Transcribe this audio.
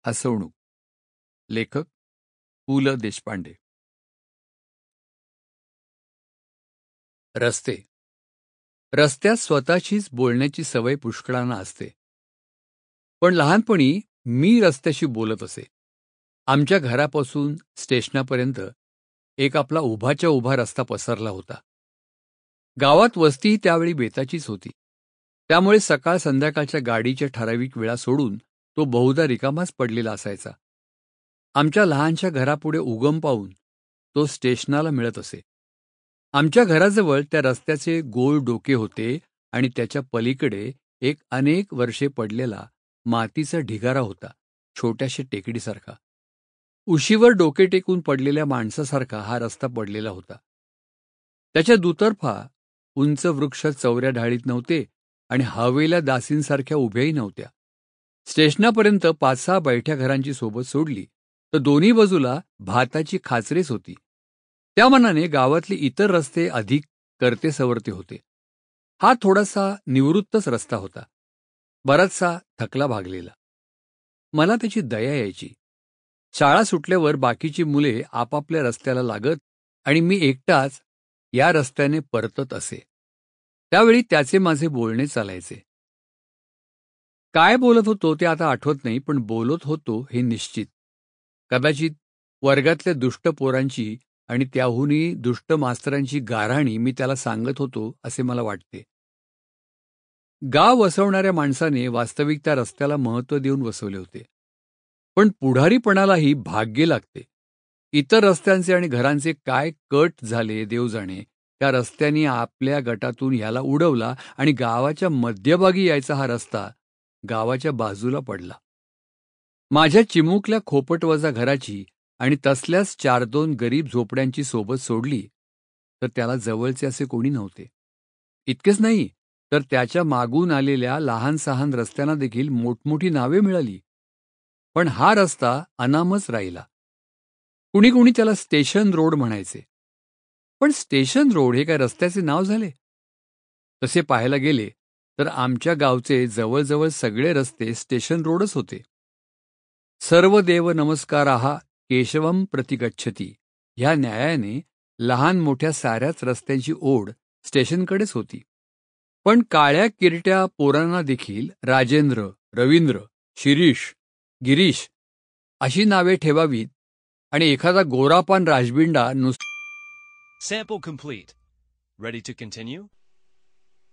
हसवणूक. लेखक पु ल देशपांडे. रस्ते. रस्त्यात स्वतःशीच बोलण्याची सवय पुष्कळांना असते. पण लहानपणी मी रस्त्याशी बोलत असे. आमच्या घरापासून स्टेशनापर्यंत एक आपला उभाच्या उभा रस्ता पसरला होता. गावात वस्तीही त्यावेळी बेताचीच होती. त्यामुळे सकाळ संध्याकाळच्या गाडीच्या ठराविक वेळा सोडून तो बहुधा रिकामाच पडलेला असायचा. आमच्या लहानशा घरापुढे उगम पाहून तो स्टेशनाला मिळत असे. आमच्या घराजवळ त्या रस्त्याचे गोल डोके होते आणि त्याच्या पलीकडे एक अनेक वर्षे पडलेला मातीचा ढिगारा होता, छोट्याशा टेकडीसारखा. उशीवर डोके टेकून पडलेल्या माणसासारखा हा रस्ता पडलेला होता. त्याच्या दुतर्फा उंच वृक्ष चौऱ्या ढाळीत नव्हते आणि हवेल्या दासींसारख्या उभ्याही नव्हत्या. स्टेशनापर्यंत 5-6 बैठ्या घरांची सोबत सोडली तर दोन्ही बाजूला भाताची खाचरेच होती. त्या मानाने गावातले इतर रस्ते अधिक करते-सवरते होते. हा थोडासा निवृत्तच रस्ता होता, बराचसा थकला भागलेला. मला त्याची दया यायची. शाळा सुटल्यावर बाकीची मुले आपापल्या रस्त्याला लागत आणि मी एकटाच या रस्त्याने परतत असे. त्यावेळी त्याचे माझे बोलणे चालायचे. काय बोलत होतो ते आता आठवत नाही, पण बोलत होतो हे निश्चित. कदाचित वर्गातल्या दुष्ट पोरांची आणि त्याहूनही दुष्ट मास्तरांची गाऱ्हाणी मी त्याला सांगत होतो असे मला वाटते. गाव वसवणाऱ्या माणसाने वास्तविक त्या रस्त्याला महत्त्व देऊन वसवले होते. पण पुढारीपणालाही भाग्य लागते. इतर रस्त्यांचे आणि घरांचे काय कट झाले देव जाणे. त्या रस्त्याने आपल्या गटातून ह्याला उडवला आणि गावाच्या मध्यभागी यायचा हा रस्ता गावाच्या बाजूला पडला. माझ्या चिमुकल्या खोपटवजा घराची आणि तसल्याच 4-2 गरीब झोपड्यांची सोबत सोडली तर त्याला जवळचे असे कोणी नव्हते. इतकेच नाही तर त्याच्या मागून आलेल्या लहान सहान रस्त्यांना देखील मोठमोठी नावे मिळाली. पण हा रस्ता अनामच राहिला. कुणी कुणी त्याला स्टेशन रोड म्हणायचे. पण स्टेशन रोड हे काय रस्त्याचे नाव झाले? तसे पाहायला गेले तर आमच्या गावचे जवळजवळ सगळे रस्ते स्टेशन रोडच होते. सर्व देव नमस्काराः केशवम प्रतिगच्छति ह्या न्यायाने लहान मोठ्या साऱ्याच रस्त्यांची ओढ स्टेशनकडेच होती. पण काळ्या किरट्या पोरांना देखील राजेंद्र, रवींद्र, शिरीष, गिरीश अशी नावे ठेवावीत आणि एखादा गोरापान राजबिंडा Sample complete. Ready to continue?